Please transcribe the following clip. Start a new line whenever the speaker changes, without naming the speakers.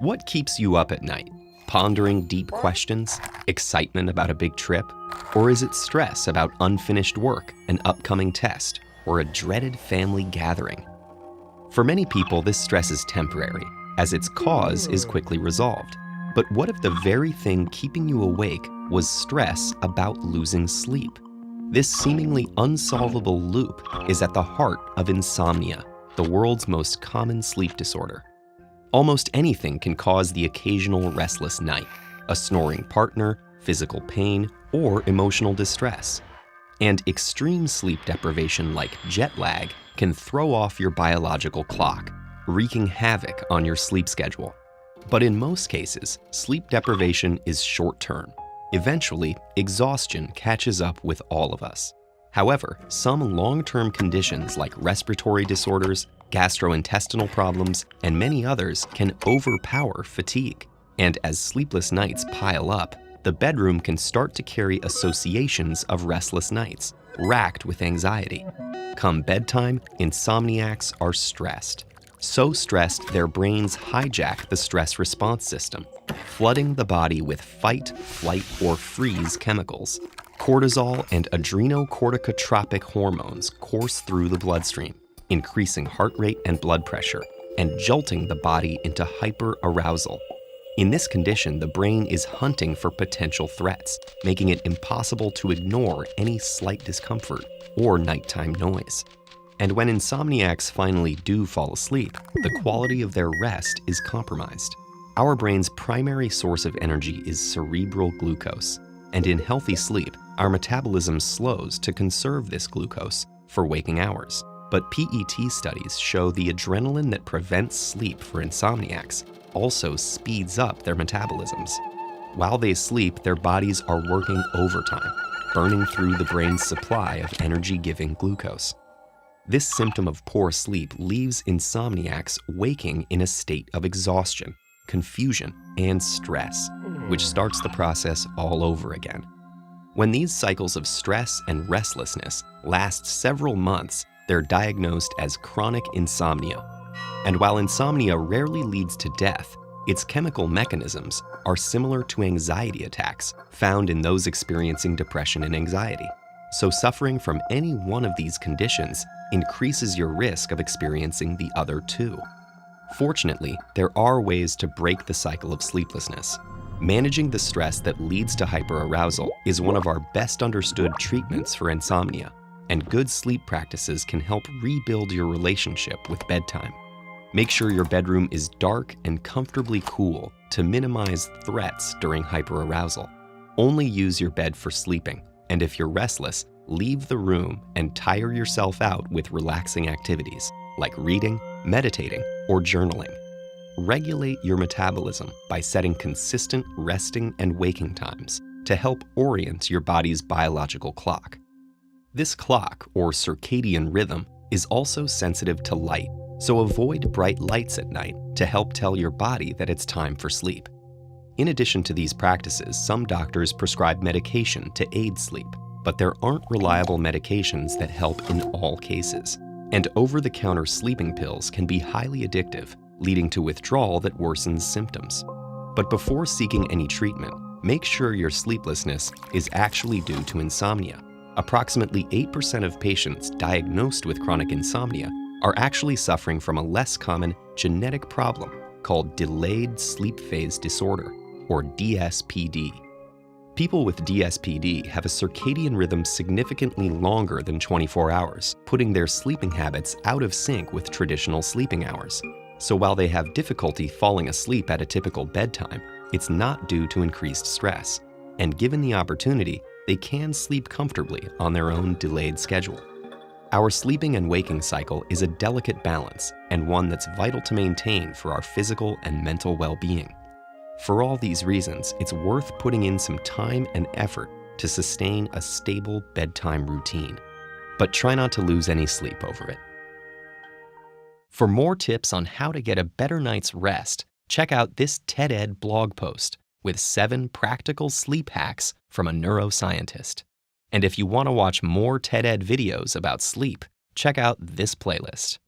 What keeps you up at night? Pondering deep questions? Excitement about a big trip? Or is it stress about unfinished work, an upcoming test, or a dreaded family gathering? For many people, this stress is temporary, as its cause is quickly resolved. But what if the very thing keeping you awake was stress about losing sleep? This seemingly unsolvable loop is at the heart of insomnia, the world's most common sleep disorder. Almost anything can cause the occasional restless night, a snoring partner, physical pain, or emotional distress. And extreme sleep deprivation like jet lag can throw off your biological clock, wreaking havoc on your sleep schedule. But in most cases, sleep deprivation is short-term. Eventually, exhaustion catches up with all of us. However, some long-term conditions like respiratory disorders, gastrointestinal problems, and many others can overpower fatigue. And as sleepless nights pile up, the bedroom can start to carry associations of restless nights, racked with anxiety. Come bedtime, insomniacs are stressed. So stressed, their brains hijack the stress response system, flooding the body with fight, flight, or freeze chemicals. Cortisol and adrenocorticotropic hormones course through the bloodstream, increasing heart rate and blood pressure, and jolting the body into hyperarousal. In this condition, the brain is hunting for potential threats, making it impossible to ignore any slight discomfort or nighttime noise. And when insomniacs finally do fall asleep, the quality of their rest is compromised. Our brain's primary source of energy is cerebral glucose, and in healthy sleep, our metabolism slows to conserve this glucose for waking hours. But PET studies show the adrenaline that prevents sleep for insomniacs also speeds up their metabolisms. While they sleep, their bodies are working overtime, burning through the brain's supply of energy-giving glucose. This symptom of poor sleep leaves insomniacs waking in a state of exhaustion, confusion, and stress, which starts the process all over again. When these cycles of stress and restlessness last several months, they're diagnosed as chronic insomnia. And while insomnia rarely leads to death, its chemical mechanisms are similar to anxiety attacks found in those experiencing depression and anxiety. So suffering from any one of these conditions increases your risk of experiencing the other two. Fortunately, there are ways to break the cycle of sleeplessness. Managing the stress that leads to hyperarousal is one of our best understood treatments for insomnia, and good sleep practices can help rebuild your relationship with bedtime. Make sure your bedroom is dark and comfortably cool to minimize threats during hyperarousal. Only use your bed for sleeping, and if you're restless, leave the room and tire yourself out with relaxing activities like reading, meditating, or journaling. Regulate your metabolism by setting consistent resting and waking times to help orient your body's biological clock. This clock, or circadian rhythm, is also sensitive to light, so avoid bright lights at night to help tell your body that it's time for sleep. In addition to these practices, some doctors prescribe medication to aid sleep, but there aren't reliable medications that help in all cases. And over-the-counter sleeping pills can be highly addictive, leading to withdrawal that worsens symptoms. But before seeking any treatment, make sure your sleeplessness is actually due to insomnia. Approximately 8% of patients diagnosed with chronic insomnia are actually suffering from a less common genetic problem called delayed sleep phase disorder, or DSPD. People with DSPD have a circadian rhythm significantly longer than 24 hours, putting their sleeping habits out of sync with traditional sleeping hours. So while they have difficulty falling asleep at a typical bedtime, it's not due to increased stress. And given the opportunity, they can sleep comfortably on their own delayed schedule. Our sleeping and waking cycle is a delicate balance and one that's vital to maintain for our physical and mental well-being. For all these reasons, it's worth putting in some time and effort to sustain a stable bedtime routine. But try not to lose any sleep over it. For more tips on how to get a better night's rest, check out this TED-Ed blog post with 7 practical sleep hacks from a neuroscientist. And if you want to watch more TED-Ed videos about sleep, check out this playlist.